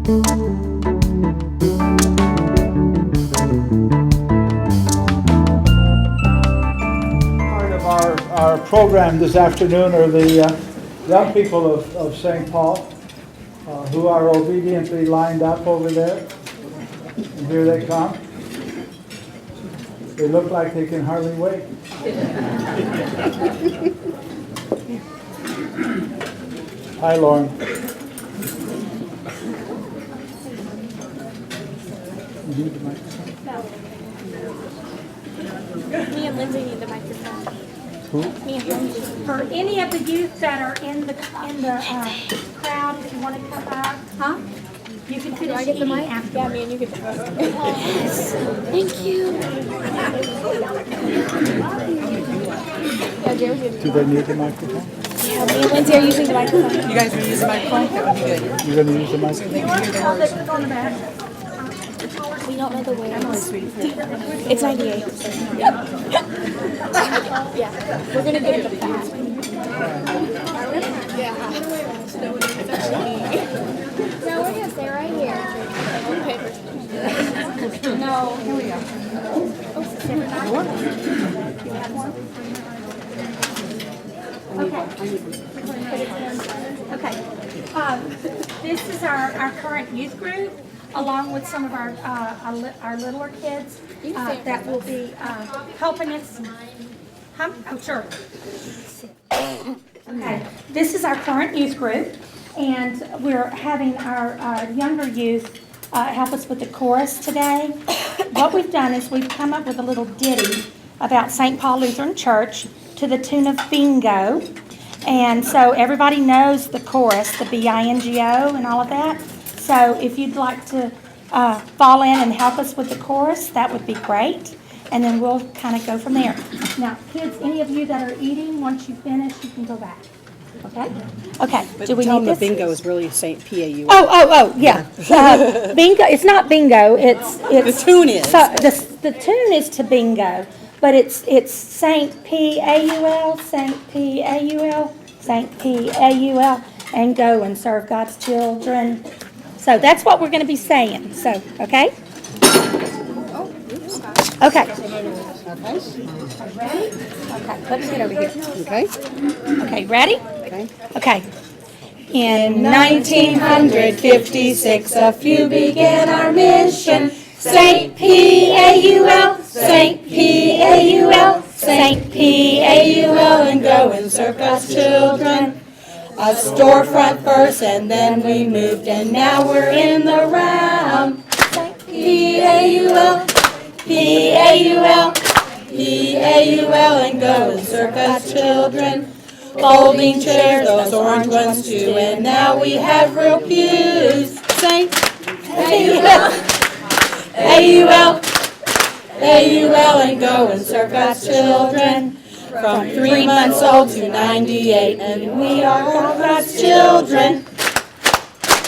Part of our program this afternoon are the young people of St. Paul who are obediently lined up over there. And here they come. They look like they can hardly wait. Hi, Lauren. You need the microphone? Me and Lindsay need the microphone. Who? Me and Lindsay. For any of the youth that are in the crowd, if you want to come up, you can finish eating after. Yeah, me and you get the Thank you. Yeah, Jerry's good. Do they need the microphone? Yeah, me and Lindsay are using the microphone. You guys will use the microphone? That would be good. You're going to use the microphone? We don't know the words. It's 98. Yeah, we're gonna get it fast. Yeah. No, we're gonna stay right here. No, here we go. Okay. This is our current youth group, along with some of our littler kids that will be helping us. Oh, sure. Okay. This is our current youth group, and we're having our younger youth help us with the chorus today. What we've done is we've come up with a little ditty about St. Paul Lutheran Church to the tune of Bingo. And so everybody knows the chorus, the B-I-N-G-O and all of that. So if you'd like to fall in and help us with the chorus, that would be great. And then we'll kind of go from there. Now, kids, any of you that are eating, once you finish, you can go back. Okay? Okay. But Do we tell need them this? the bingo is really St. P-A-U. Oh, yeah. Bingo. It's not bingo. It's The tune is. So the tune is to bingo, but it's Saint P-A-U-L, Saint P-A-U-L, Saint P-A-U-L, and go and serve God's children. So that's what we're going to be saying. So, okay? Okay. Ready? Okay, let me get over here. Okay? Okay, ready? Okay. Okay. In 1956, a few began our mission. Saint P-A-U-L, Saint P-A-U-L, Saint P-A-U-L, and go and serve God's children. A storefront first, and then we moved, and now we're in the round. Saint P-A-U-L, P-A-U-L, P-A-U-L, and go and serve God's children. Folding chairs, those orange ones too, and now we have real pews. Saint A-U-L, A-U-L, A-U-L, and go and serve God's children. From 3 months old to 98, and we are God's children.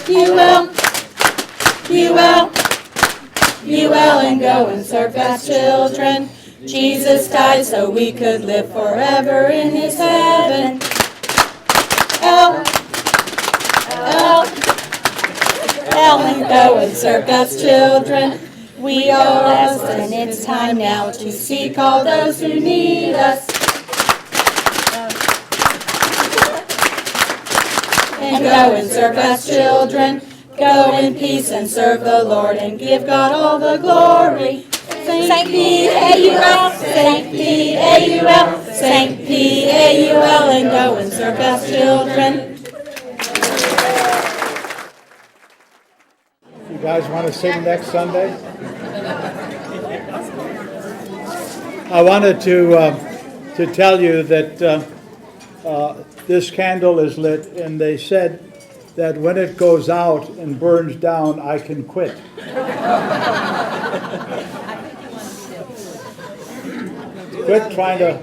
U-L, U-L, U-L, and go and serve God's children. Jesus died so we could live forever in His heaven. L, L, L, and go and serve God's children. We are blessed, and it's time now to seek all those who need us. And go and serve God's children. Go in peace and serve the Lord and give God all the glory. Saint P-A-U-L, Saint P-A-U-L, Saint P-A-U-L, and go and serve God's children. You guys want to sing next Sunday? I wanted to tell you that this candle is lit, and they said that when it goes out and burns down, I can quit. Quit trying to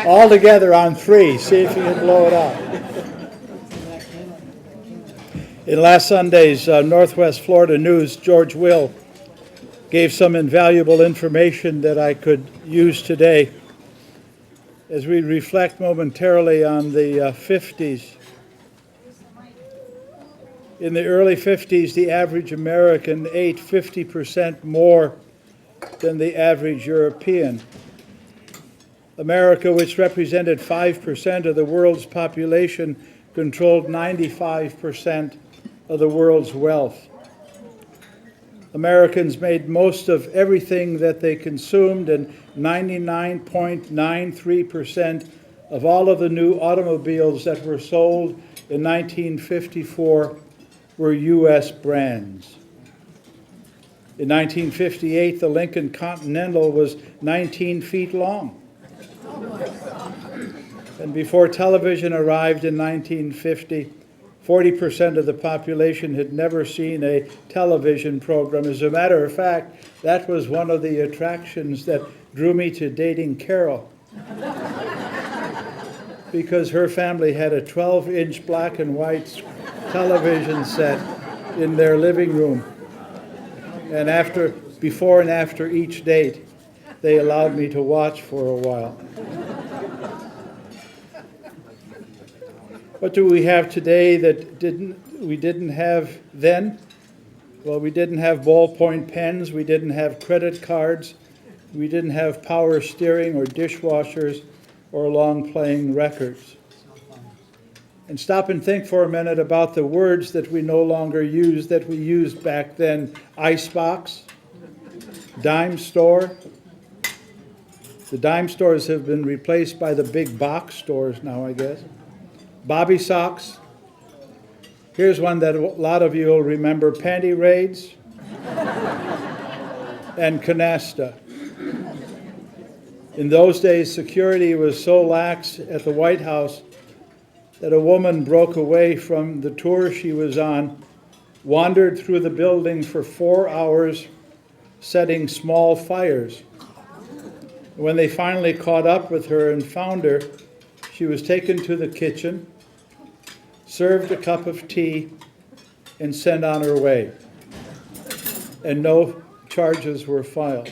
all together on 3. See if you can blow it out. In last Sunday's Northwest Florida News, George Will gave some invaluable information that I could use today as we reflect momentarily on the 50s. In the early 50s, the average American ate 50% more than the average European. America, which represented 5% of the world's population, controlled 95% of the world's wealth. Americans made most of everything that they consumed, and 99.93% of all of the new automobiles that were sold in 1954 were U.S. brands. In 1958, the Lincoln Continental was 19 feet long. And before television arrived in 1950, 40% of the population had never seen a television program. As a matter of fact, that was one of the attractions that drew me to dating Carol. Because her family had a 12-inch black and white television set in their living room. And before and after each date, they allowed me to watch for a while. What do we have today that we didn't have then? Well, we didn't have ballpoint pens, we didn't have credit cards, we didn't have power steering or dishwashers or long-playing records. And stop and think for a minute about the words that we no longer use that we used back then. Icebox, dime store. The dime stores have been replaced by the big box stores now, I guess. Bobby socks. Here's one that a lot of you will remember, panty raids and canasta. In those days, security was so lax at the White House that a woman broke away from the tour she was on, wandered through the building for 4 hours, setting small fires. When they finally caught up with her and found her, she was taken to the kitchen, served a cup of tea, and sent on her way. And no charges were filed.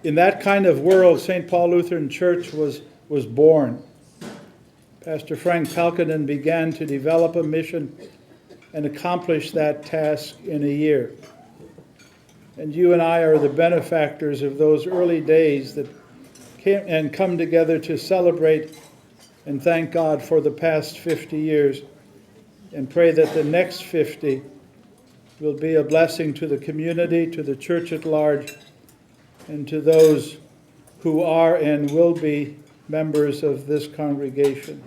In that kind of world, St. Paul Lutheran Church was born. Pastor Frank Palkinen began to develop a mission and accomplish that task in a year. And you and I are the benefactors of those early days that come together to celebrate and thank God for the past 50 years and pray that the next 50 will be a blessing to the community, to the church at large, and to those who are and will be members of this congregation.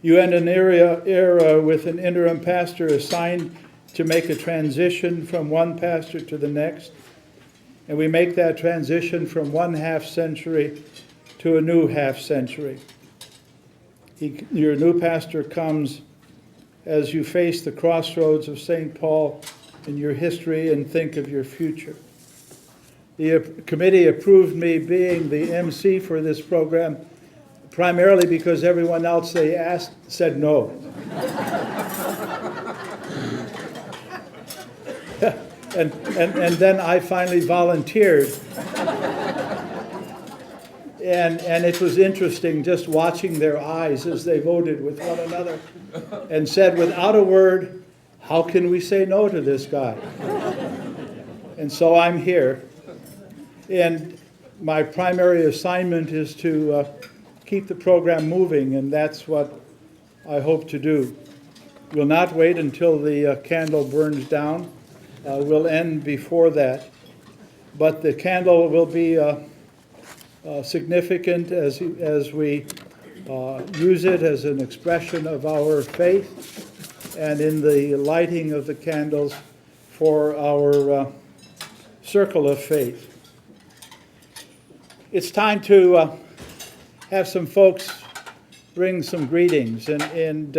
You end an era with an interim pastor assigned to make a transition from one pastor to the next, and we make that transition from one half century to a new half century. Your new pastor comes as you face the crossroads of St. Paul in your history and think of your future. The committee approved me being the MC for this program primarily because everyone else they asked said no. and then I finally volunteered. And it was interesting just watching their eyes as they voted with one another and said without a word, how can we say no to this guy? And so I'm here. And my primary assignment is to keep the program moving, and that's what I hope to do. We'll not wait until the candle burns down. We'll end before that. But the candle will be significant as we use it as an expression of our faith and in the lighting of the candles for our circle of faith. It's time to have some folks bring some greetings, and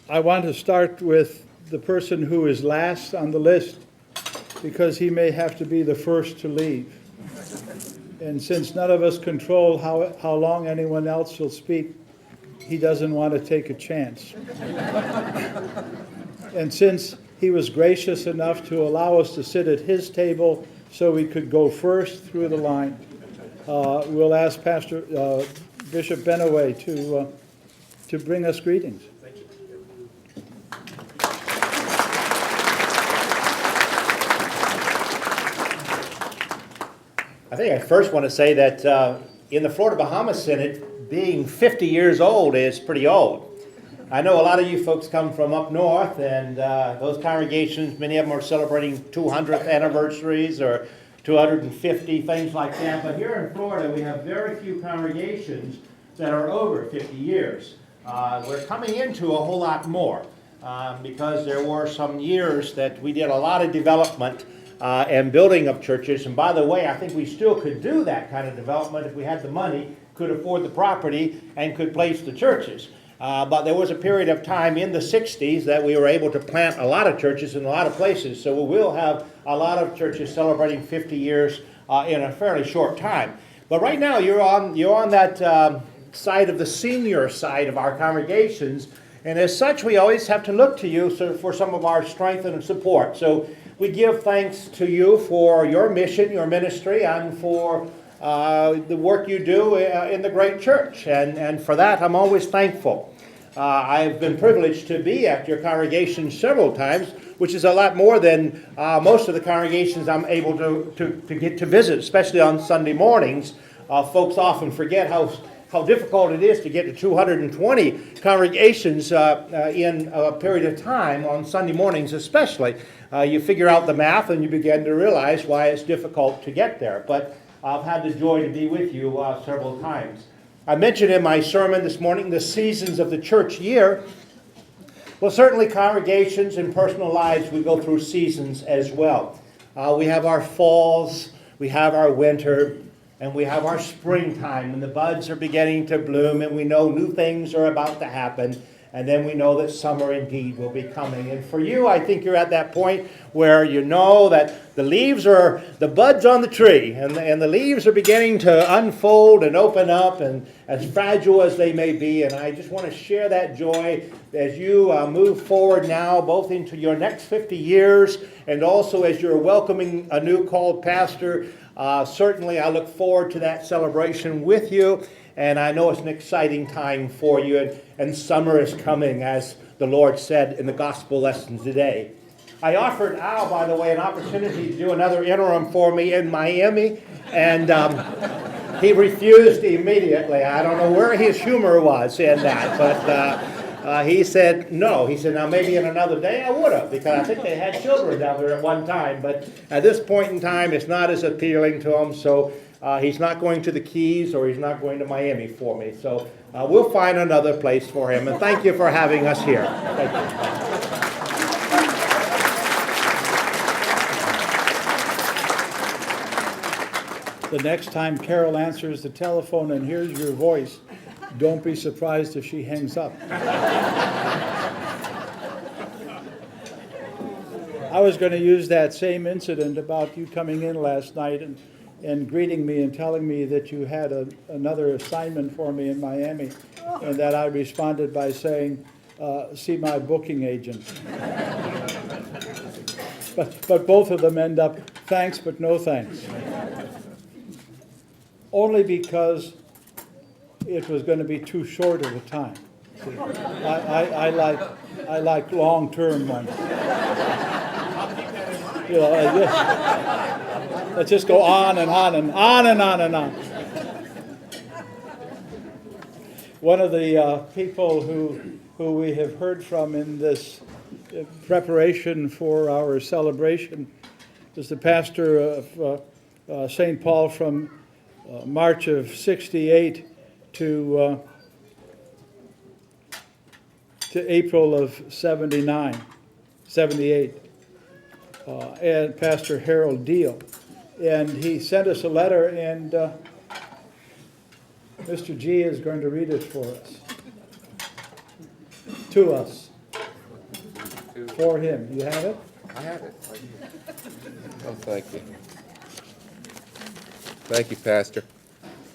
I want to start with the person who is last on the list because he may have to be the first to leave. And since none of us control how long anyone else will speak, he doesn't want to take a chance. And since he was gracious enough to allow us to sit at his table so we could go first through the line, we'll ask Bishop Benaway to bring us greetings. Thank you. I think I first want to say that in the Florida Bahamas Synod, being 50 years old is pretty old. I know a lot of you folks come from up north, and those congregations, many of them are celebrating 200th anniversaries or 250, things like that. But here in Florida, we have very few congregations that are over 50 years. We're coming into a whole lot more because there were some years that we did a lot of development and building of churches. And by the way, I think we still could do that kind of development if we had the money, could afford the property, and could place the churches. But there was a period of time in the 60s that we were able to plant a lot of churches in a lot of places. So we will have a lot of churches celebrating 50 years in a fairly short time. But right now you're on that side of the senior side of our congregations. And as such, we always have to look to you for some of our strength and support. So we give thanks to you for your mission, your ministry, and for the work you do in the great church, and for that I'm always thankful. I've been privileged to be at your congregation several times, which is a lot more than most of the congregations I'm able to get to visit, especially on Sunday mornings. Folks often forget how difficult it is to get to 220 congregations in a period of time on Sunday mornings especially. You figure out the math and you begin to realize why it's difficult to get there. But I've had the joy to be with you several times. I mentioned in my sermon this morning the seasons of the church year. Well, certainly congregations and personal lives, we go through seasons as well. We have our falls, we have our winter, and we have our springtime, and the buds are beginning to bloom, and we know new things are about to happen. And then we know that summer indeed will be coming. And for you, I think you're at that point where you know that the buds on the tree, and the leaves are beginning to unfold and open up, and as fragile as they may be. And I just want to share that joy as you move forward now, both into your next 50 years, and also as you're welcoming a new called pastor. Certainly, I look forward to that celebration with you. And I know it's an exciting time for you, and summer is coming, as the Lord said in the gospel lesson today. I offered Al, by the way, an opportunity to do another interim for me in Miami, and he refused immediately. I don't know where his humor was in that, but he said no. He said, now maybe in another day I would have, because I think they had children down there at one time, but at this point in time it's not as appealing to him, so he's not going to the Keys, or he's not going to Miami for me. So we'll find another place for him. And thank you for having us here. Thank The next time Carol answers the telephone and hears your voice, don't be surprised if she hangs up. I was going to use that same incident about you coming in last night and greeting me and telling me that you had another assignment for me in Miami, and that I responded by saying, see my booking agent. But both of them end up, thanks but no thanks. Only because it was going to be too short of a time. See, I like long-term ones. You know, let's just go on and on and on and on and on. One of the people who we have heard from in this preparation for our celebration is the pastor of St. Paul from March of 68 to April of 78. And Pastor Harold Deal. And he sent us a letter, and Mr. G is going to read it for us. To us. For him. You have it? I have it. Oh, thank you. Thank you, Pastor.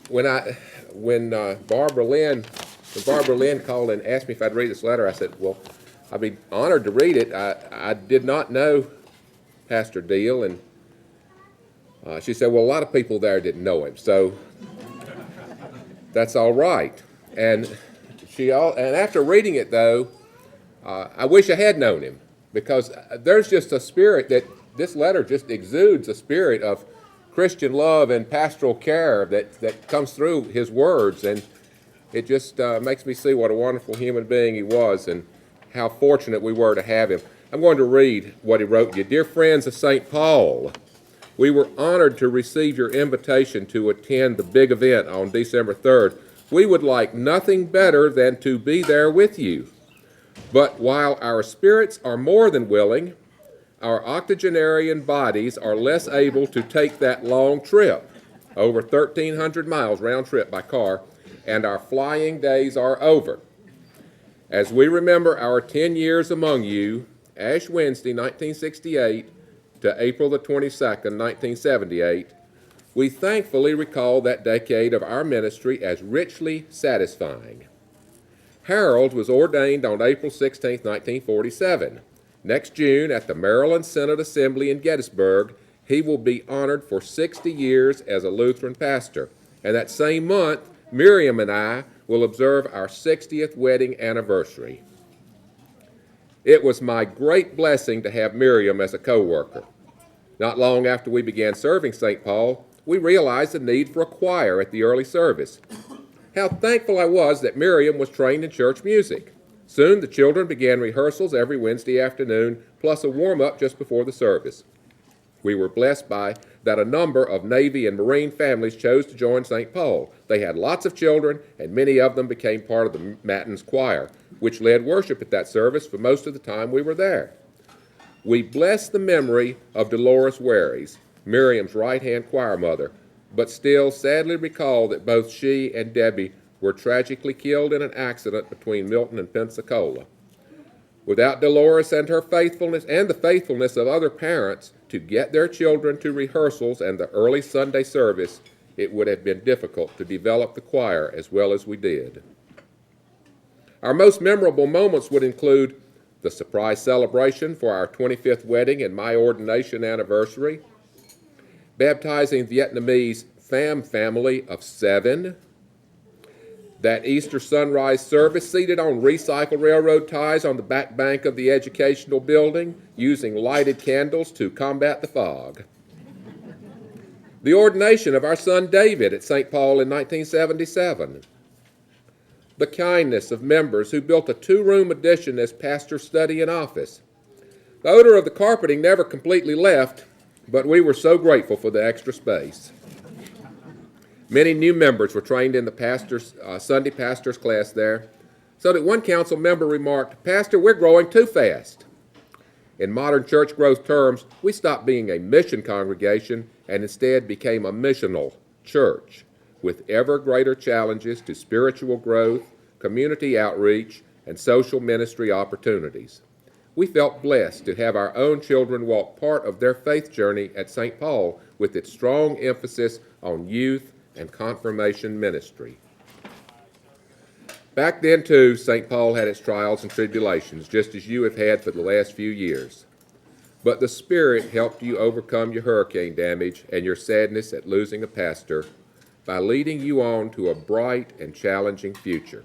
When Barbara Lynn called and asked me if I'd read this letter, I said, well, I'd be honored to read it. I did not know Pastor Deal, and she said, well, a lot of people there didn't know him, so that's all right. And after reading it, though, I wish I had known him, because there's just a spirit that this letter just exudes, a spirit of Christian love and pastoral care that comes through his words, and it just makes me see what a wonderful human being he was and how fortunate we were to have him. I'm going to read what he wrote you. Dear friends of St. Paul, we were honored to receive your invitation to attend the big event on December 3rd. We would like nothing better than to be there with you. But while our spirits are more than willing, our octogenarian bodies are less able to take that long trip, over 1,300 miles round trip by car, and our flying days are over. As we remember our 10 years among you, Ash Wednesday, 1968, to April the 22nd, 1978, we thankfully recall that decade of our ministry as richly satisfying. Harold was ordained on April 16, 1947. Next June, at the Maryland Synod Assembly in Gettysburg, he will be honored for 60 years as a Lutheran pastor. And that same month, Miriam and I will observe our 60th wedding anniversary. It was my great blessing to have Miriam as a co-worker. Not long after we began serving St. Paul, we realized the need for a choir at the early service. How thankful I was that Miriam was trained in church music. Soon the children began rehearsals every Wednesday afternoon, plus a warm-up just before the service. We were blessed by that a number of Navy and Marine families chose to join St. Paul. They had lots of children, and many of them became part of the Matins choir, which led worship at that service for most of the time we were there. We bless the memory of Dolores Waries, Miriam's right-hand choir mother, but still sadly recall that both she and Debbie were tragically killed in an accident between Milton and Pensacola. Without Dolores and her faithfulness and the faithfulness of other parents to get their children to rehearsals and the early Sunday service, it would have been difficult to develop the choir as well as we did. Our most memorable moments would include the surprise celebration for our 25th wedding and my ordination anniversary, baptizing Vietnamese Pham family of 7, that Easter sunrise service seated on recycled railroad ties on the back bank of the educational building, using lighted candles to combat the fog. The ordination of our son David at St. Paul in 1977. The kindness of members who built a 2-room addition as pastor's study and office. The odor of the carpeting never completely left, but we were so grateful for the extra space. Many new members were trained in the Sunday pastor's class there, so that one council member remarked, "Pastor, we're growing too fast." In modern church growth terms, we stopped being a mission congregation and instead became a missional church, with ever greater challenges to spiritual growth, community outreach, and social ministry opportunities. We felt blessed to have our own children walk part of their faith journey at St. Paul with its strong emphasis on youth and confirmation ministry. Back then, too, St. Paul had its trials and tribulations, just as you have had for the last few years. But the Spirit helped you overcome your hurricane damage and your sadness at losing a pastor by leading you on to a bright and challenging future.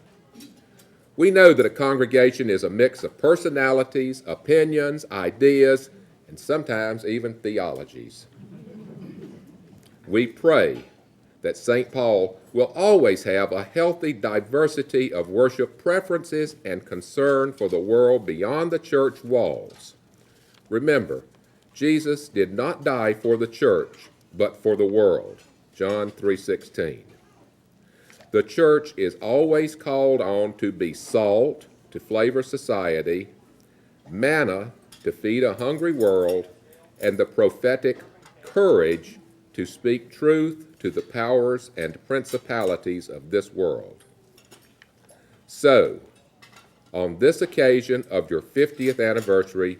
We know that a congregation is a mix of personalities, opinions, ideas, and sometimes even theologies. We pray that St. Paul will always have a healthy diversity of worship preferences and concern for the world beyond the church walls. Remember, Jesus did not die for the church, but for the world. John 3:16. The church is always called on to be salt to flavor society, manna to feed a hungry world, and the prophetic courage to speak truth to the powers and principalities of this world. So, on this occasion of your 50th anniversary,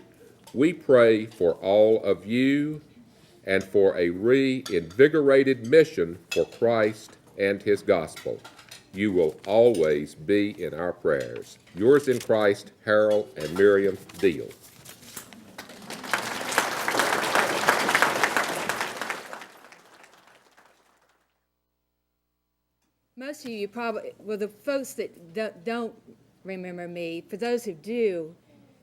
we pray for all of you and for a reinvigorated mission for Christ and his gospel. You will always be in our prayers. Yours in Christ, Harold and Miriam Deal. Most of you probably, well, the folks that don't remember me, for those who do,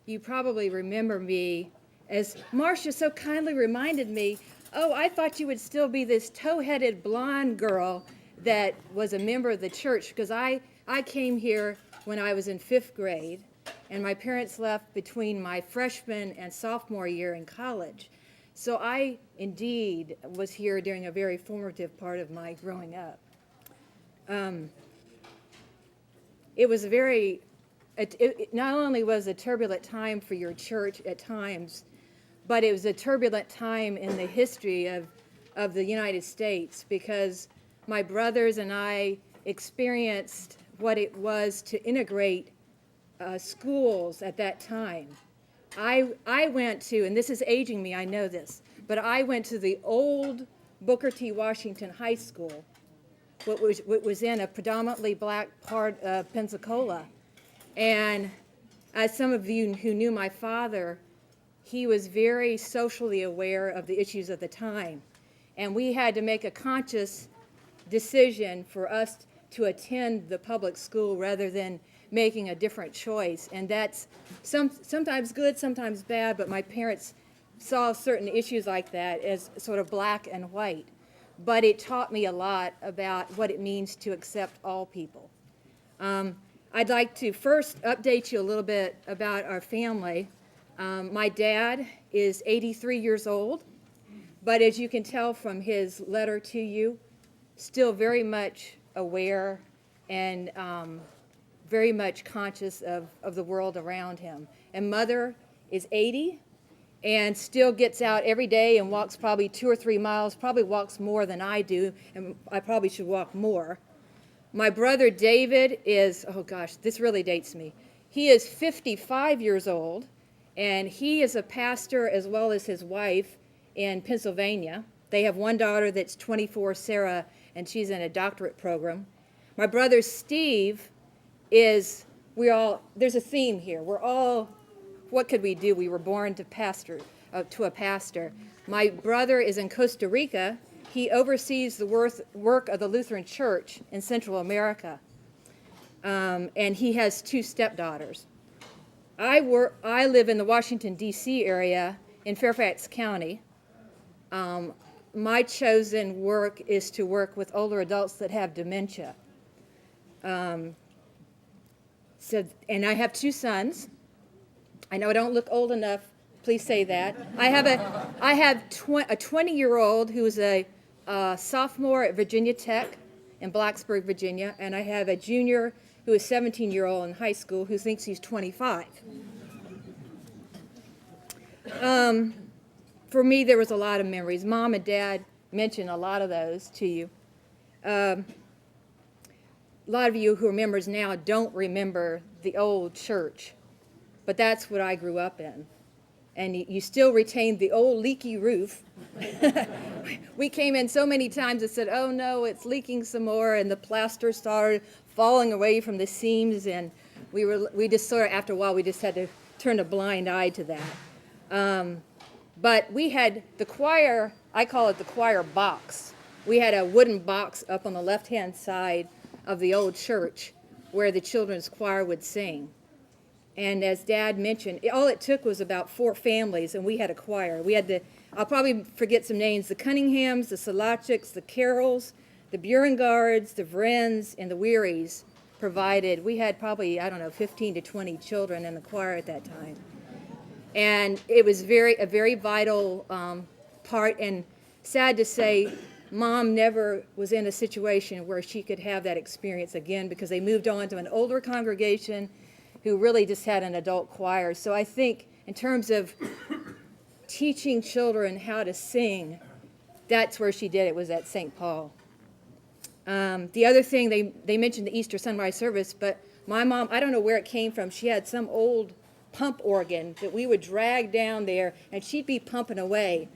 you probably remember me as Marcia so kindly reminded me, oh, I thought you would still be this tow-headed blonde girl that was a member of the church, because I came here when I was in 5th grade, and my parents left between my freshman and sophomore year in college. So I indeed was here during a very formative part of my growing up. It was it not only was a turbulent time for your church at times, but it was a turbulent time in the history of the United States, because my brothers and I experienced what it was to integrate schools at that time. I went to, and this is aging me, I know this, but I went to the old Booker T. Washington High School, which was in a predominantly black part of Pensacola. And as some of you who knew my father, he was very socially aware of the issues of the time. And we had to make a conscious decision for us to attend the public school rather than making a different choice. And that's sometimes good, sometimes bad, but my parents saw certain issues like that as sort of black and white. But it taught me a lot about what it means to accept all people. I'd like to first update you a little bit about our family. My dad is 83 years old, but as you can tell from his letter to you, still very much aware and very much conscious of the world around him. And mother is 80 and still gets out every day and walks probably 2 or 3 miles, probably walks more than I do, and I probably should walk more. My brother David is, oh gosh, this really dates me. He is 55 years old, and he is a pastor as well as his wife in Pennsylvania. They have one daughter that's 24, Sarah, and she's in a doctorate program. My brother Steve is, there's a theme here. We're all, what could we do? We were born to a pastor. My brother is in Costa Rica. He oversees the work of the Lutheran Church in Central America, and he has 2 stepdaughters. I live in the Washington, D.C. area in Fairfax County. My chosen work is to work with older adults that have dementia. And I have 2 sons. I know I don't look old enough. Please say that. I have a 20-year-old who is a sophomore at Virginia Tech in Blacksburg, Virginia, and I have a junior who is 17-year-old in high school who thinks he's 25. For me, there was a lot of memories. Mom and Dad mentioned a lot of those to you. A lot of you who are members now don't remember the old church, but that's what I grew up in. And you still retain the old leaky roof. We came in so many times and said, oh no, it's leaking some more, and the plaster started falling away from the seams, and we just sort of, after a while, we just had to turn a blind eye to that. But we had the choir, I call it the choir box. We had a wooden box up on the left-hand side of the old church where the children's choir would sing. And as Dad mentioned, all it took was about 4 families, and we had a choir. We had I'll probably forget some names, the Cunninghams, the Solachiks, the Carrolls, the Burengards, the Vrens, and the Wearies provided. We had probably, 15 to 20 children in the choir at that time. And it was a very vital part, and sad to say, Mom never was in a situation where she could have that experience again, because they moved on to an older congregation who really just had an adult choir. So I think in terms of teaching children how to sing, that's where she did it, was at St. Paul. The other thing, they mentioned the Easter sunrise service, but my mom, I don't know where it came from, she had some old pump organ that we would drag down there, and she'd be pumping away.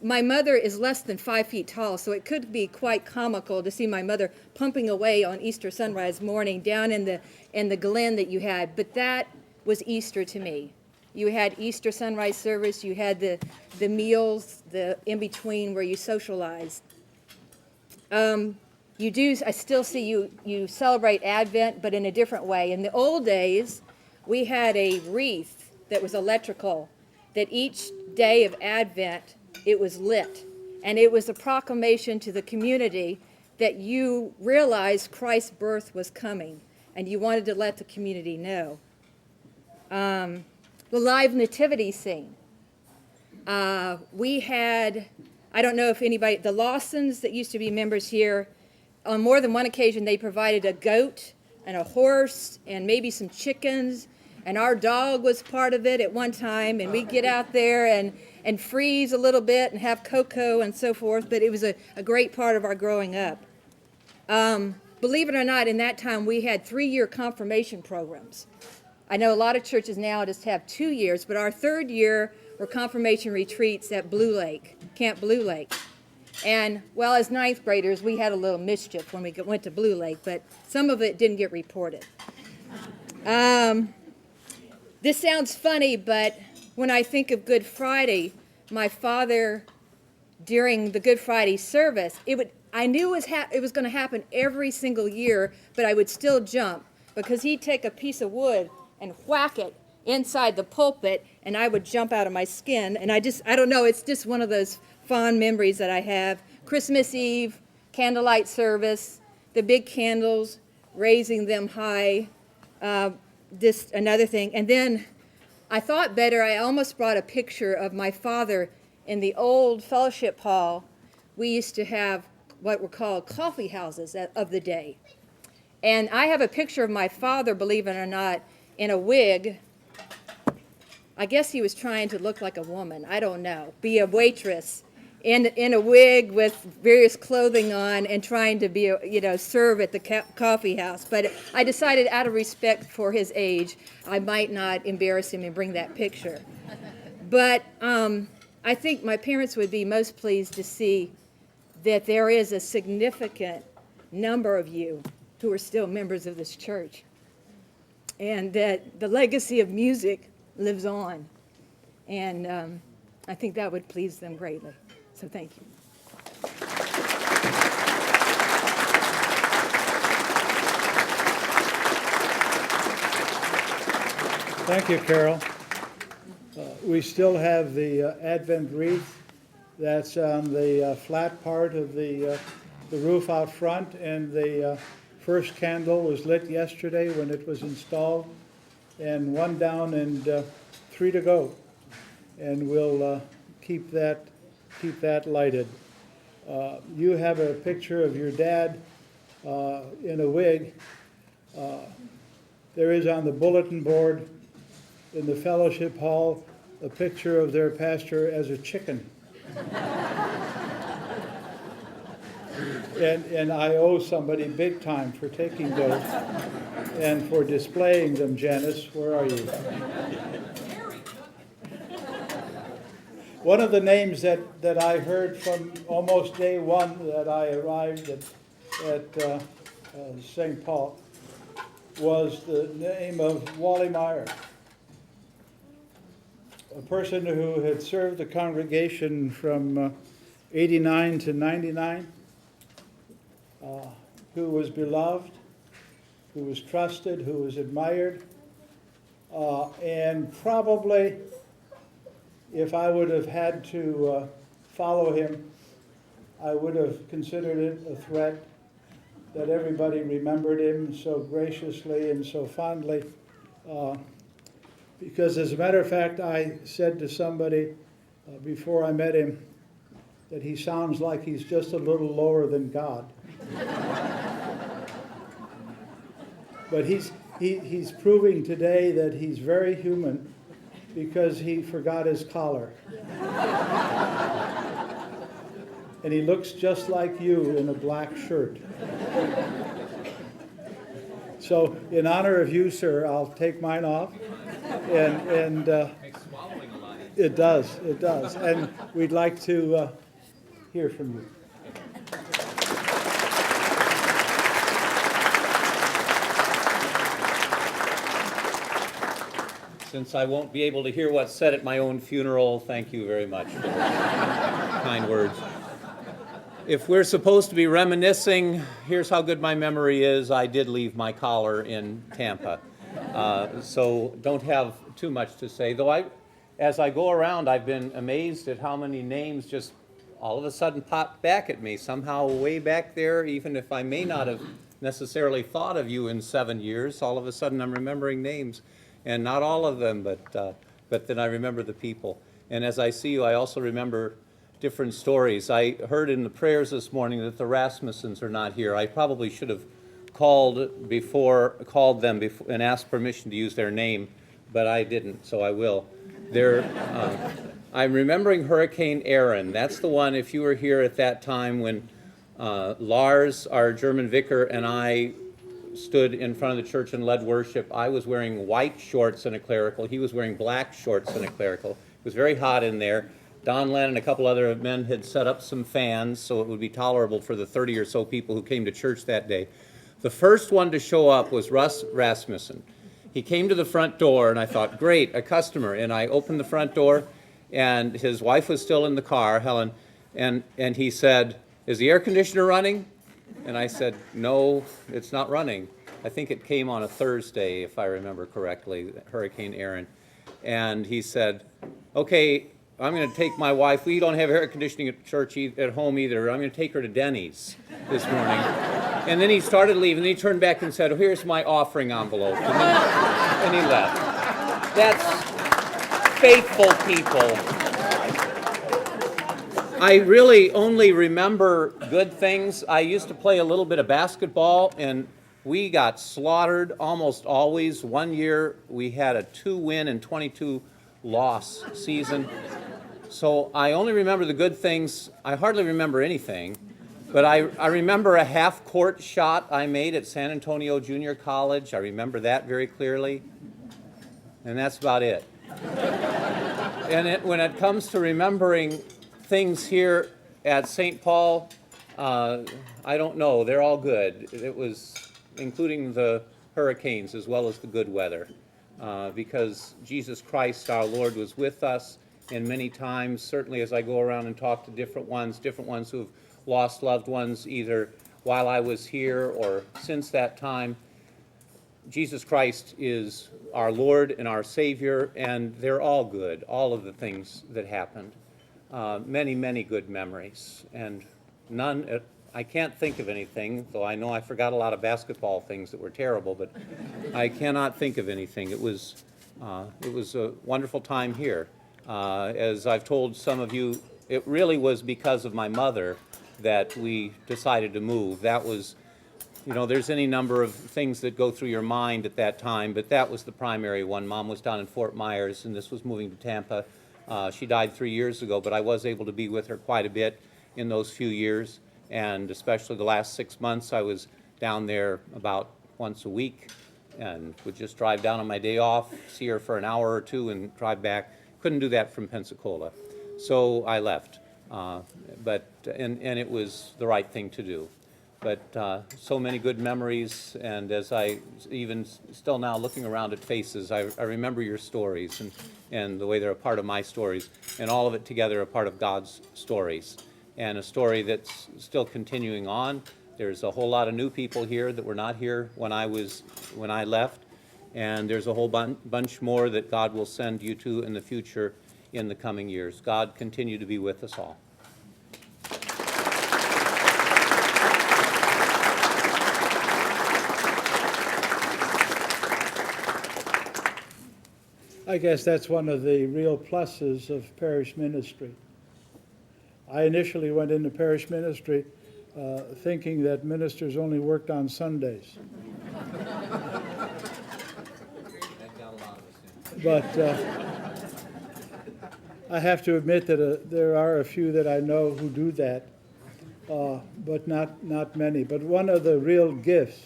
My mother is less than 5 feet tall, so it could be quite comical to see my mother pumping away on Easter sunrise morning down in the glen that you had. But that was Easter to me. You had Easter sunrise service, you had the meals, the in-between where you socialized. I still see you celebrate Advent, but in a different way. In the old days, we had a wreath that was electrical, that each day of Advent, it was lit. And it was a proclamation to the community that you realized Christ's birth was coming, and you wanted to let the community know. The live nativity scene. We had, I don't know if anybody, the Lawsons that used to be members here, on more than one occasion they provided a goat and a horse and maybe some chickens, and our dog was part of it at one time, and we'd get out there and freeze a little bit and have cocoa and so forth, but it was a great part of our growing up. Believe it or not, in that time we had 3-year confirmation programs. I know a lot of churches now just have 2 years, but our 3rd year were confirmation retreats at Blue Lake, Camp Blue Lake. And, well, as 9th graders, we had a little mischief when we went to Blue Lake, but some of it didn't get reported. This sounds funny, but when I think of Good Friday, my father, during the Good Friday service, I knew it was going to happen every single year, but I would still jump, because he'd take a piece of wood and whack it inside the pulpit, and I would jump out of my skin. And I don't know, it's just one of those fond memories that I have. Christmas Eve, candlelight service, the big candles, raising them high, this another thing. And then I thought better, I almost brought a picture of my father in the old fellowship hall. We used to have what were called coffee houses of the day. And I have a picture of my father, believe it or not, in a wig. I guess he was trying to look like a woman, I don't know, be a waitress in a wig with various clothing on and trying to be, serve at the coffee house. But I decided out of respect for his age, I might not embarrass him and bring that picture. But I think my parents would be most pleased to see that there is a significant number of you who are still members of this church, and that the legacy of music lives on. And I think that would please them greatly. So thank you. Thank you, Carol. We still have the Advent wreath that's on the flat part of the roof out front, and the first candle was lit yesterday when it was installed, and 1 down and 3 to go. And we'll keep that lighted. You have a picture of your dad in a wig. There is on the bulletin board in the fellowship hall a picture of their pastor as a chicken. And I owe somebody big time for taking those and for displaying them. Janice, where are you? One of the names that I heard from almost day one that I arrived at St. Paul was the name of Wally Meyer, a person who had served the congregation from 89 to 99, who was beloved, who was trusted, who was admired, and probably, if I would have had to follow him, I would have considered it a threat that everybody remembered him so graciously and so fondly. Because as a matter of fact, I said to somebody before I met him that he sounds like he's just a little lower than God. But he's proving today that he's very human, because he forgot his collar. And he looks just like you in a black shirt. So in honor of you, sir, I'll take mine off. And it does. And we'd like to hear from you. Since I won't be able to hear what's said at my own funeral, thank you very much for kind words. If we're supposed to be reminiscing, here's how good my memory is. I did leave my collar in Tampa. So don't have too much to say. Though as I go around, I've been amazed at how many names just all of a sudden popped back at me, somehow way back there, even if I may not have necessarily thought of you in 7 years, all of a sudden I'm remembering names, and not all of them, but then I remember the people. And as I see you, I also remember different stories. I heard in the prayers this morning that the Rasmussens are not here. I probably should have called them before, and asked permission to use their name, but I didn't, so I will. I'm remembering Hurricane Aaron. That's the one, if you were here at that time when Lars, our German vicar, and I stood in front of the church and led worship. I was wearing white shorts and a clerical. He was wearing black shorts and a clerical. It was very hot in there. Don Len and a couple other men had set up some fans so it would be tolerable for the 30 or so people who came to church that day. The first one to show up was Russ Rasmussen. He came to the front door, and I thought, great, a customer. And I opened the front door, and his wife was still in the car, Helen, and he said, "Is the air conditioner running?" And I said, "No, it's not running." I think it came on a Thursday, if I remember correctly, Hurricane Aaron. And he said, "Okay, I'm going to take my wife. We don't have air conditioning at church at home either. I'm going to take her to Denny's this morning." And then he started leaving, and he turned back and said, "Oh, here's my offering envelope." And he left. That's faithful people. I really only remember good things. I used to play a little bit of basketball, and we got slaughtered almost always. One year we had a 2-win and 22-loss season. So I only remember the good things. I hardly remember anything. But I remember a half-court shot I made at San Antonio Junior College. I remember that very clearly. And that's about it. And when it comes to remembering things here at St. Paul, I don't know. They're all good. It was including the hurricanes as well as the good weather. Because Jesus Christ, our Lord, was with us. And many times, certainly as I go around and talk to different ones who have lost loved ones either while I was here or since that time, Jesus Christ is our Lord and our Savior, and they're all good, all of the things that happened. Many, many good memories, and none, I can't think of anything, though I know I forgot a lot of basketball things that were terrible, but I cannot think of anything. It was a wonderful time here. As I've told some of you, it really was because of my mother that we decided to move. That was, there's any number of things that go through your mind at that time, but that was the primary one. Mom was down in Fort Myers, and this was moving to Tampa. She died 3 years ago, but I was able to be with her quite a bit in those few years, and especially the last 6 months, I was down there about once a week and would just drive down on my day off, see her for an hour or two, and drive back. Couldn't do that from Pensacola, so I left. And it was the right thing to do. But so many good memories, and as I even still now looking around at faces, I remember your stories and the way they're a part of my stories, and all of it together a part of God's stories, and a story that's still continuing on. There's a whole lot of new people here that were not here when I left, and there's a whole bunch more that God will send you to in the future in the coming years. God continue to be with us all. I guess that's one of the real pluses of parish ministry. I initially went into parish ministry thinking that ministers only worked on Sundays. But I have to admit that there are a few that I know who do that, but not many. But one of the real gifts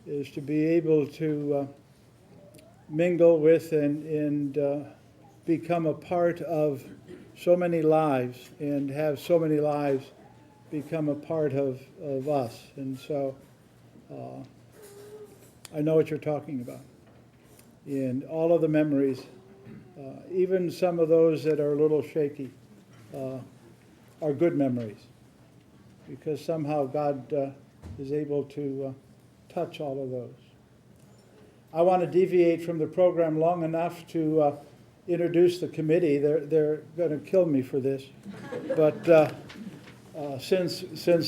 is to be able to mingle with and become a part of so many lives and have so many lives become a part of us. And so I know what you're talking about. And all of the memories, even some of those that are a little shaky, are good memories, because somehow God is able to touch all of those. I want to deviate from the program long enough to introduce the committee. They're going to kill me for this. But since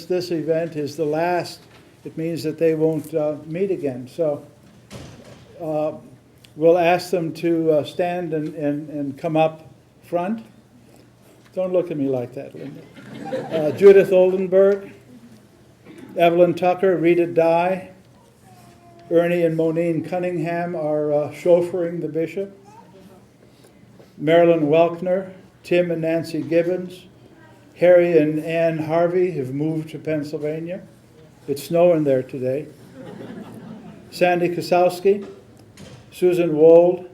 this event is the last, it means that they won't meet again. So we'll ask them to stand and come up front. Don't look at me like that, Linda. Judith Oldenburg, Evelyn Tucker, Rita Dye, Ernie and Monine Cunningham are chauffeuring the bishop. Marilyn Welkner, Tim and Nancy Gibbons, Harry and Ann Harvey have moved to Pennsylvania. It's snowing there today. Sandy Kosowski, Susan Wold,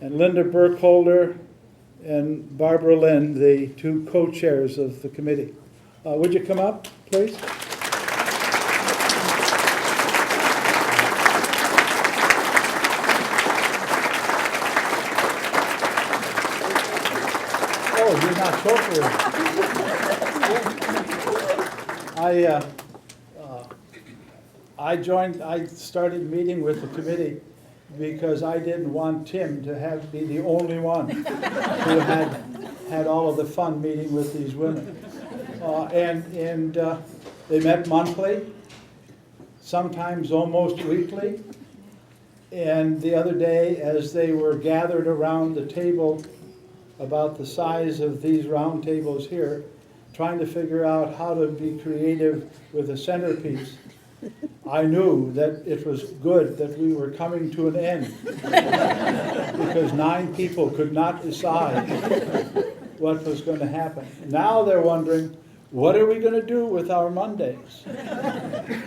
and Linda Burkholder and Barbara Lynn, the two co-chairs of the committee. Would you come up, please? Oh, you're not chauffeuring. I started meeting with the committee because I didn't want Tim to be the only one who had all of the fun meeting with these women. And they met monthly, sometimes almost weekly. And the other day, as they were gathered around the table about the size of these round tables here, trying to figure out how to be creative with a centerpiece, I knew that it was good that we were coming to an end because 9 people could not decide what was going to happen. Now they're wondering, what are we going to do with our Mondays?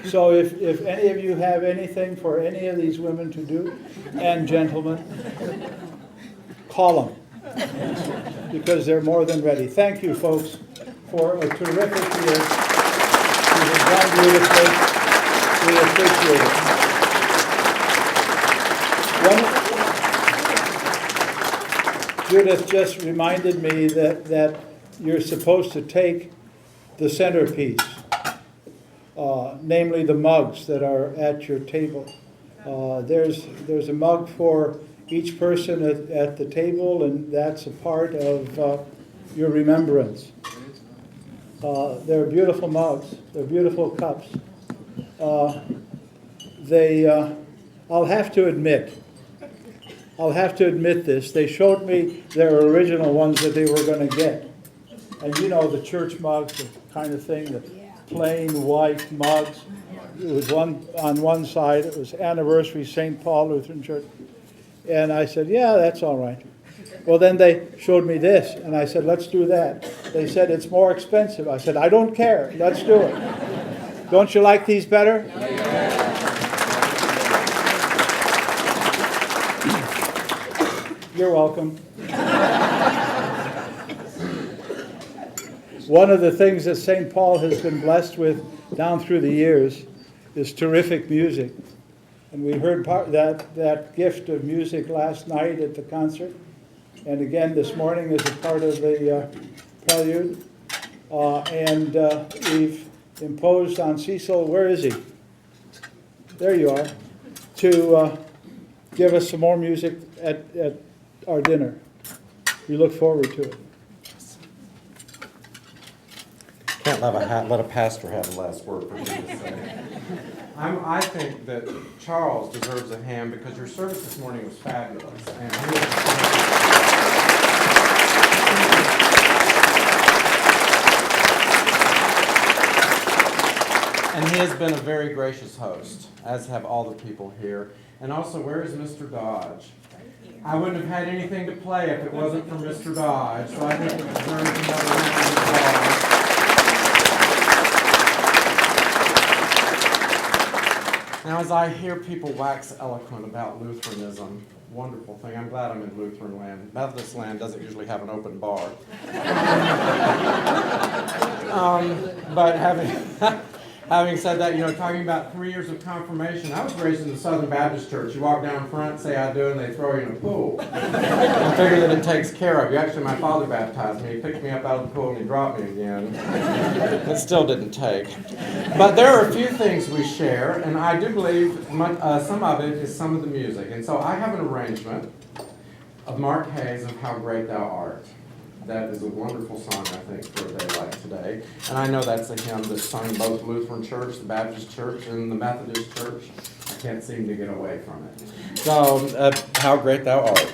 So if any of you have anything for any of these women to do, and gentlemen, call them because they're more than ready. Thank you, folks, for a terrific year. You have done beautifully. We appreciate it. Judith just reminded me that you're supposed to take the centerpiece, namely the mugs that are at your table. There's a mug for each person at the table, and that's a part of your remembrance. They're beautiful mugs. They're beautiful cups. I'll have to admit this. They showed me their original ones that they were going to get. And you know the church mugs, the kind of thing, the plain white mugs. It was on one side, it was anniversary St. Paul Lutheran Church. And I said, yeah, that's all right. Well, then they showed me this, and I said, let's do that. They said, it's more expensive. I said, I don't care. Let's do it. Don't you like these better? You're welcome. One of the things that St. Paul has been blessed with down through the years is terrific music. And we heard that gift of music last night at the concert, and again this morning as a part of the prelude. And we've imposed on Cecil, where is he? There you are, to give us some more music at our dinner. We look forward to it. Can't let a pastor have the last word for Jesus' sake. I think that Charles deserves a hand because your service this morning was fabulous. And he has been a very gracious host, as have all the people here. And also, where is Mr. Dodge? I wouldn't have had anything to play if it wasn't for Mr. Dodge, so I think it deserves another round of applause. Now, as I hear people wax eloquent about Lutheranism, wonderful thing. I'm glad I'm in Lutheran land. Methodist land doesn't usually have an open bar. But having said that, talking about 3 years of confirmation, I was raised in the Southern Baptist Church. You walk down front, say I do, and they throw you in a pool. I figure that it takes care of you. Actually, my father baptized me. He picked me up out of the pool and he dropped me again. It still didn't take. But there are a few things we share, and I do believe some of it is some of the music. And so I have an arrangement of Mark Hayes of How Great Thou Art. That is a wonderful song, I think, for a day like today. And I know that's a hymn that's sung in both Lutheran Church, the Baptist Church, and the Methodist Church. I can't seem to get away from it. So, How Great Thou Art.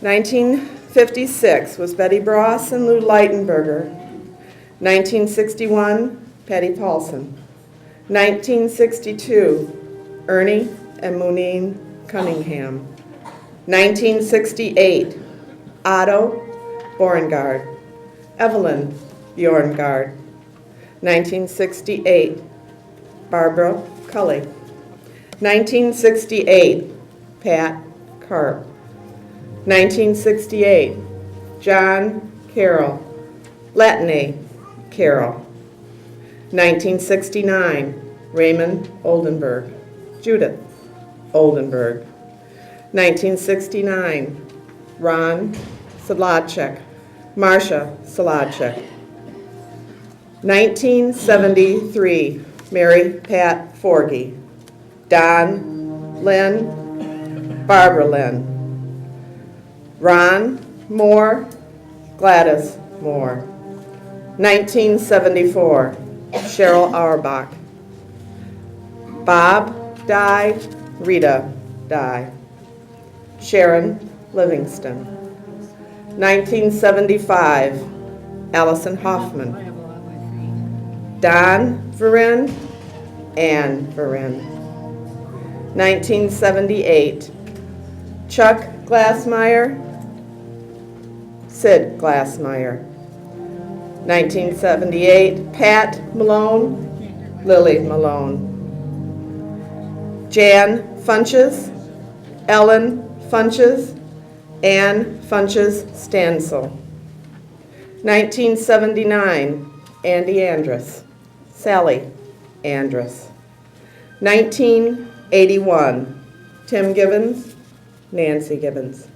1956 was Betty Bross and Lou Leitenberger. 1961, Patty Paulson. 1962, Ernie and Moonine Cunningham. 1968, Otto Borengard, Evelyn Bjorngard. 1968, Barbara Cully. 1968, Pat Karp. 1968, John Carroll, Latine Carroll. 1969, Raymond Oldenburg, Judith Oldenburg. 1969, Ron Sadlacek, Marcia Sadlacek. 1973, Mary Pat Forgy, Don Lynn, Barbara Lynn. Ron Moore, Gladys Moore. 1974, Cheryl Auerbach. Bob Dye, Rita Dye. Sharon Livingston. 1975, Allison Hoffman. Don Verin, Ann Verin. 1978, Chuck Glassmeyer, Sid Glassmeyer. 1978, Pat Malone, Lily Malone. Jan Funches, Ellen Funches, Ann Funches Stansel. 1979, Andy Andrus, Sally Andrus. 1981, Tim Gibbons, Nancy Gibbons.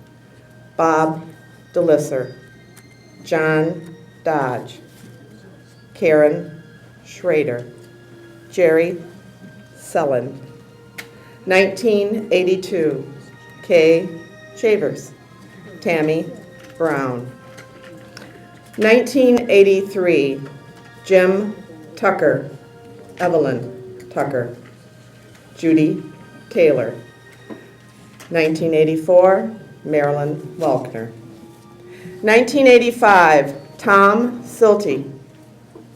Bob DeLisser, John Dodge, Karen Schrader, Jerry Sellen. 1982, Kay Shavers, Tammy Brown. 1983, Jim Tucker, Evelyn Tucker, Judy Taylor. 1984, Marilyn Welkner. 1985, Tom Silty,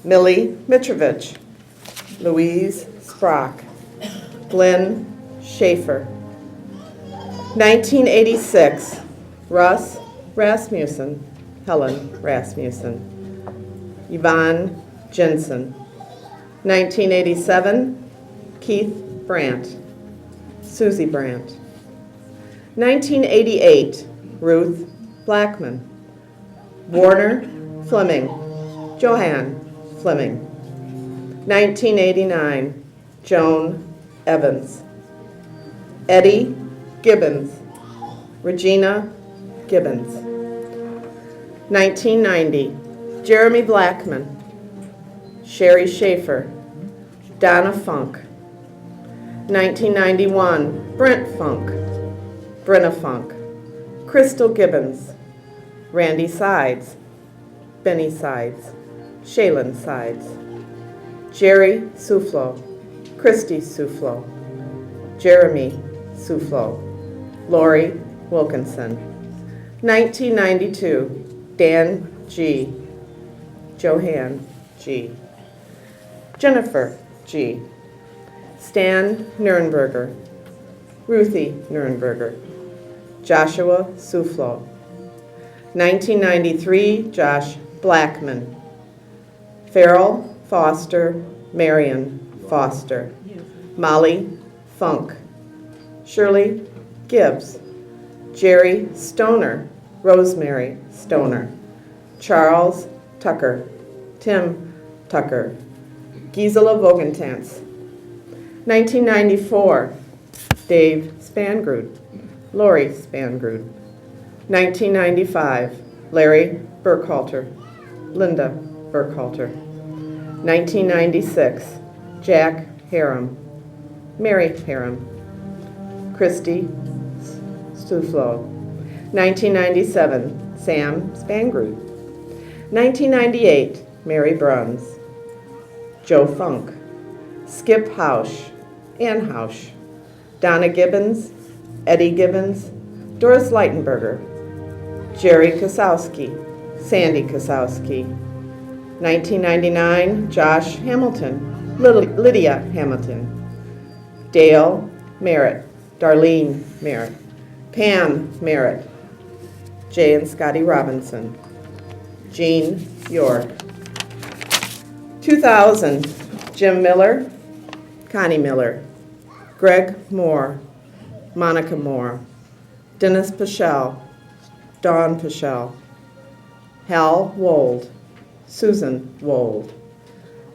Millie Mitrovich, Louise Sprock, Glenn Schaefer. 1986, Russ Rasmussen, Helen Rasmussen, Yvonne Jensen. 1987, Keith Brandt, Susie Brandt. 1988, Ruth Blackman, Warner Fleming, Joanne Fleming. 1989, Joan Evans, Eddie Gibbons, Regina Gibbons. 1990, Jeremy Blackman, Sherry Schaefer, Donna Funk. 1991, Brent Funk, Brenna Funk, Crystal Gibbons, Randy Sides, Benny Sides, Shaylin Sides, Jerry Soufflo, Christy Soufflo, Jeremy Soufflo, Lori Wilkinson. 1992, Dan G, Johanne G, Jennifer G, Stan Nurnberger, Ruthie Nurnberger, Joshua Soufflo. 1993, Josh Blackman, Farrell Foster, Marion Foster, Molly Funk, Shirley Gibbs, Jerry Stoner, Rosemary Stoner, Charles Tucker, Tim Tucker, Gisela Vogentantz. 1994, Dave Spangrud, Lori Spangrud. 1995, Larry Burkhalter, Linda Burkhalter. 1996, Jack Harum, Mary Harum, Christy Soufflo. 1997, Sam Spangrud. 1998, Mary Bruns, Joe Funk, Skip Hausch, Ann Hausch, Donna Gibbons, Eddie Gibbons, Doris Leitenberger, Jerry Kosowski, Sandy Kosowski. 1999, Josh Hamilton, Lydia Hamilton. Dale Merritt, Darlene Merritt, Pam Merritt, Jay and Scotty Robinson, Jean York. 2000, Jim Miller, Connie Miller, Greg Moore, Monica Moore, Dennis Pichelle, Dawn Pichelle, Hal Wold, Susan Wold,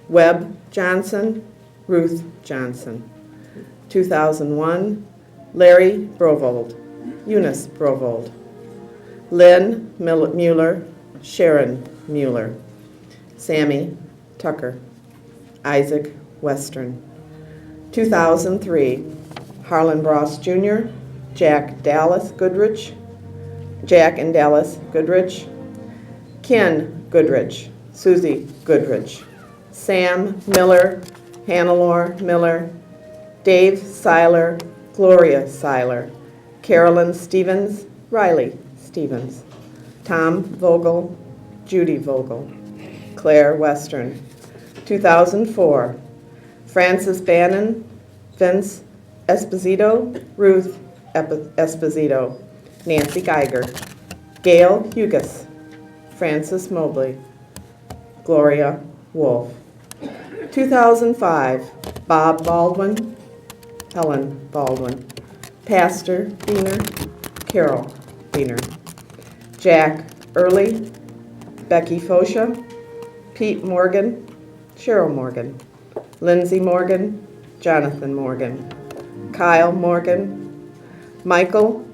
Webb Johnson, Ruth Johnson. 2001, Larry Brovold, Eunice Brovold, Lynn Mueller, Sharon Mueller, Sammy Tucker, Isaac Western. 2003, Harlan Bross Jr., Jack and Dallas Goodrich, Ken Goodrich, Susie Goodrich, Sam Miller, Hannelore Miller, Dave Seiler, Gloria Seiler, Carolyn Stevens, Riley Stevens, Tom Vogel, Judy Vogel, Claire Western. 2004, Francis Bannon, Vince Esposito, Ruth Esposito, Nancy Geiger, Gail Hugus, Francis Mobley, Gloria Wolf. 2005, Bob Baldwin, Helen Baldwin, Pastor Beener, Carol Beener, Jack Early, Becky Fosha, Pete Morgan, Cheryl Morgan, Lindsay Morgan, Jonathan Morgan, Kyle Morgan, Michael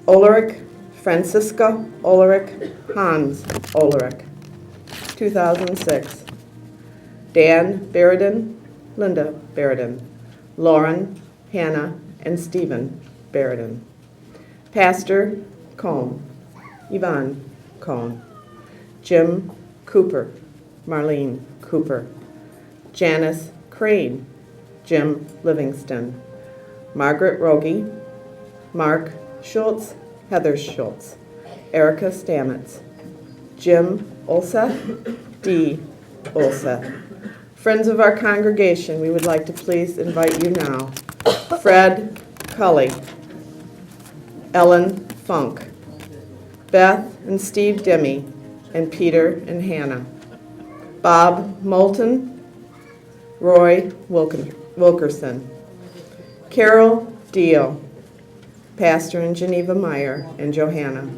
Ulrich, Francisca Ulrich, Hans Ulrich. 2006, Dan Barradin, Linda Barradin, Lauren, Hannah, and Stephen Barradin. Pastor Cohn, Yvonne Cohn, Jim Cooper, Marlene Cooper, Janice Crane, Jim Livingston, Margaret Rogie, Mark Schultz, Heather Schultz, Erica Stamets, Jim Olseth, Dee Olseth. Friends of our congregation, we would like to please invite you now. Fred Cully, Ellen Funk, Beth and Steve Demme, and Peter and Hannah, Bob Moulton, Roy Wilkerson, Carol Dio, Pastor and Geneva Meyer and Johanna,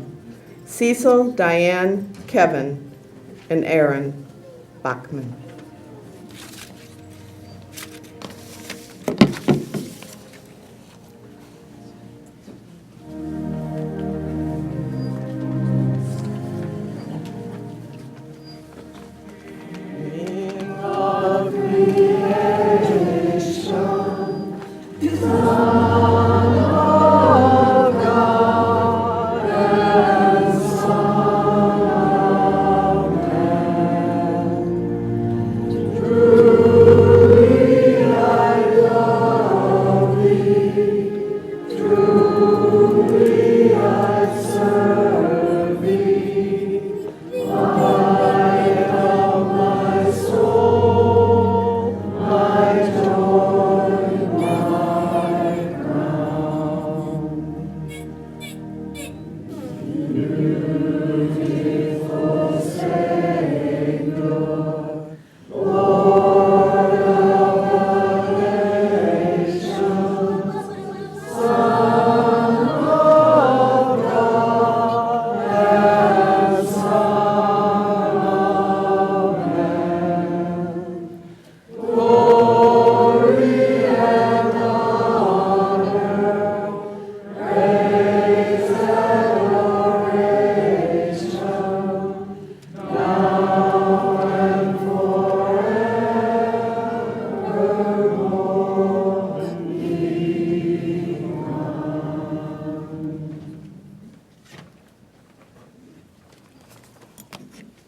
Cecil, Diane, Kevin, and Aaron Bachman.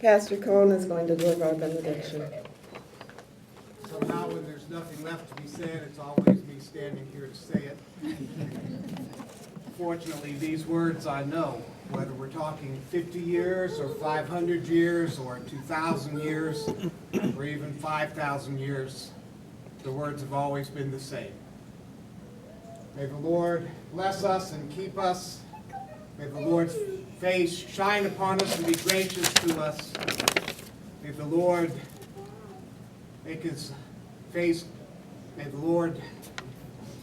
Pastor Cohn is going to deliver our benediction. So now when there's nothing left to be said, it's always me standing here to say it. Fortunately, these words I know. whether we're talking 50 years or 500 years or 2,000 years or even 5,000 years, the words have always been the same. May the Lord bless us and keep us. May the Lord's face shine upon us and be gracious to us. May the Lord make his face, may the Lord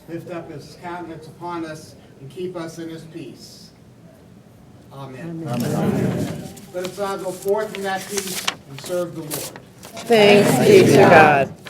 lift up his countenance upon us and keep us in his peace. Amen. Amen. Let us now go forth in that peace and serve the Lord. Thanks be to God.